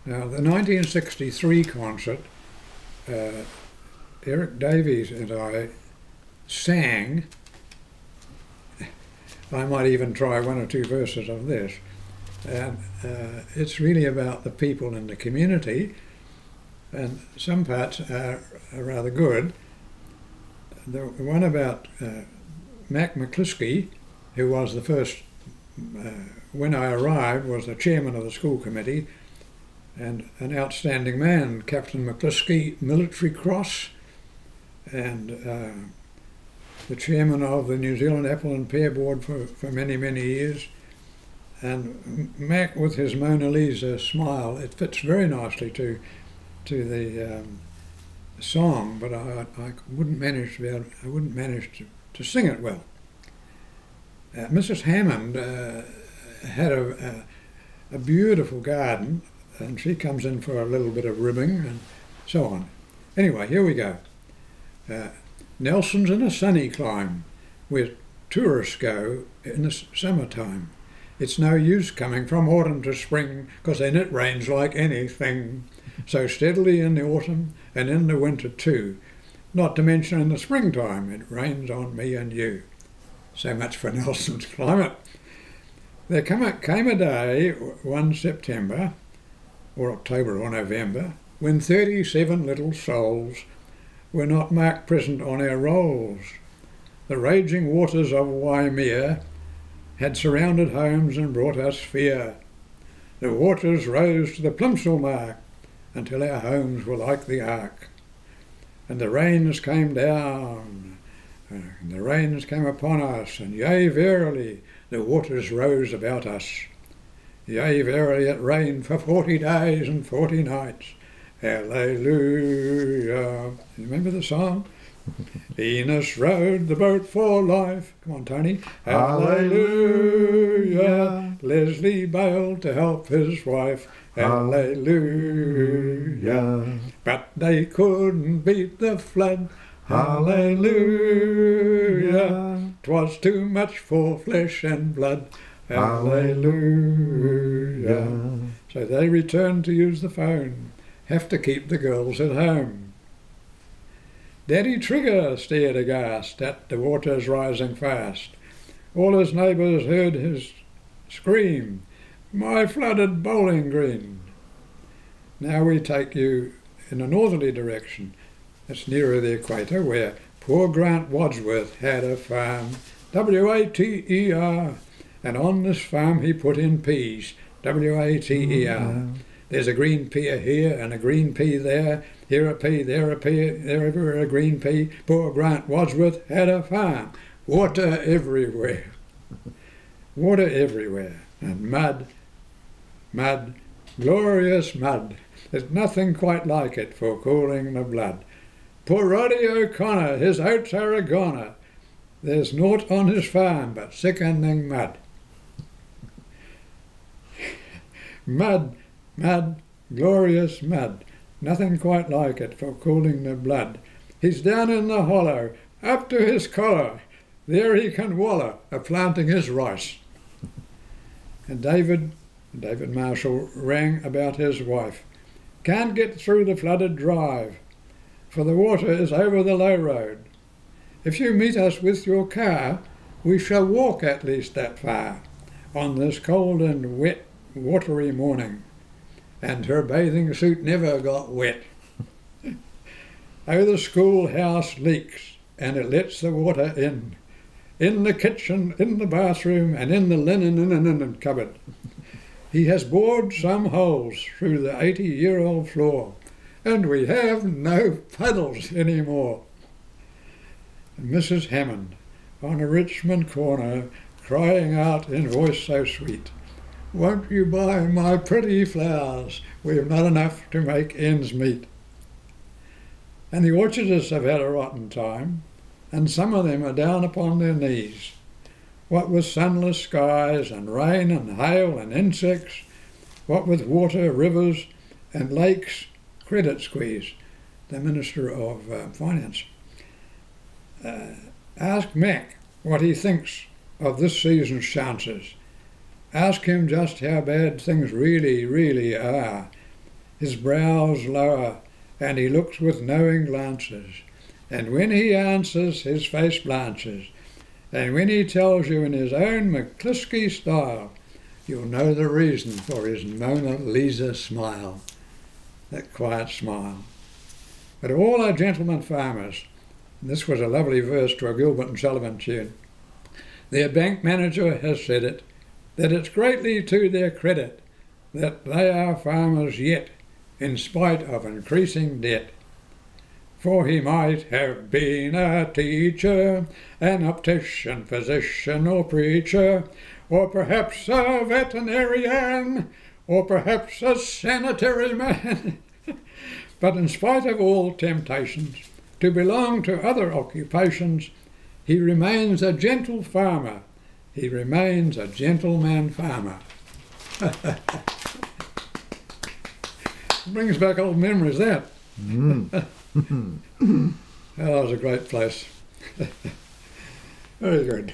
Now, the 1963 concert, Eric Davies and I sang. I might even try one or two verses of this. And it's really about the people in the community, and some parts are rather good. The one about Mac McCliskey, who was the first, when I arrived, was the chairman of the school committee, and an outstanding man, Captain McCliskey, Military Cross, and the chairman of the New Zealand Apple and Pear Board for many, many years. And Mac, with his Mona Lisa smile, it fits very nicely to the song, but I wouldn't manage to sing it well. Mrs. Hammond had a beautiful garden, and she comes in for a little bit of ribbing and so on. Anyway, here we go. Nelson's in a sunny clime where tourists go in the summertime. It's no use coming from autumn to spring, 'cause then it rains like anything. So steadily in the autumn and in the winter too, not to mention in the springtime, it rains on me and you. So much for Nelson's climate. There came a day, 1 September, or October or November, when 37 little souls were not marked present on our rolls. The raging waters of Waimea had surrounded homes and brought us fear. The waters rose to the Plimsoll mark until our homes were like the ark. And the rains came down, and the rains came upon us, and yea, verily, the waters rose about us. Yea, verily, it rained for 40 days and 40 nights. Hallelujah. You remember the song? Enos rowed the boat for life. Come on, Tony. Hallelujah. Leslie bailed to help his wife. Hallelujah. But they couldn't beat the flood. Hallelujah. 'Twas too much for flesh and blood. Hallelujah. So they returned to use the phone. Have to keep the girls at home. Daddy Trigger stared aghast at the waters rising fast. All his neighbours heard his scream, "My flooded bowling green." Now we take you in a northerly direction. It's nearer the equator, where poor Grant Wadsworth had a farm, W-A-T-E-R, and on this farm he put in peas, W-A-T-E-R. There's a green pea here and a green pea there, here a pea, there a pea, there everywhere a green pea. Poor Grant Wadsworth had a farm. Water everywhere. Water everywhere. And mud, mud, glorious mud. There's nothing quite like it for cooling the blood. Poor Roddy O'Connor, his oats are a goner. There's naught on his farm but sickening mud. Mud, mud, glorious mud. Nothing quite like it for cooling the blood. He's down in the hollow, up to his collar. There he can wallow, a-planting his rice. And David Marshall rang about his wife. Can't get through the flooded drive, for the water is over the low road. If you meet us with your car, we shall walk at least that far on this cold and wet, watery morning. And her bathing suit never got wet. Oh, the schoolhouse leaks, and it lets the water in the kitchen, in the bathroom, and in the linen cupboard. He has bored some holes through the 80-year-old floor, and we have no puddles anymore. And Mrs. Hammond, on a Richmond corner, crying out in voice so sweet, "Won't you buy my pretty flowers? We've not enough to make ends meet." And the orchardists have had a rotten time, and some of them are down upon their knees. What with sunless skies and rain and hail and insects, what with water, rivers and lakes, credit squeeze, the Minister of Finance. Ask Mac what he thinks of this season's chances. Ask him just how bad things really, really are. his brows lower, and he looks with knowing glances. And when he answers, his face blanches. And when he tells you in his own McCliskey style, you'll know the reason for his Mona Lisa smile, that quiet smile. But all our gentlemen farmers, and this was a lovely verse to a Gilbert and Sullivan tune, their bank manager has said it, that it's greatly to their credit that they are farmers yet, in spite of increasing debt. For he might have been a teacher, an optician, physician or preacher, or perhaps a veterinarian, or perhaps a sanitary man. But in spite of all temptations to belong to other occupations, he remains a gentle farmer. He remains a gentleman farmer. Brings back old memories, that. Oh, that was a great place. Very good.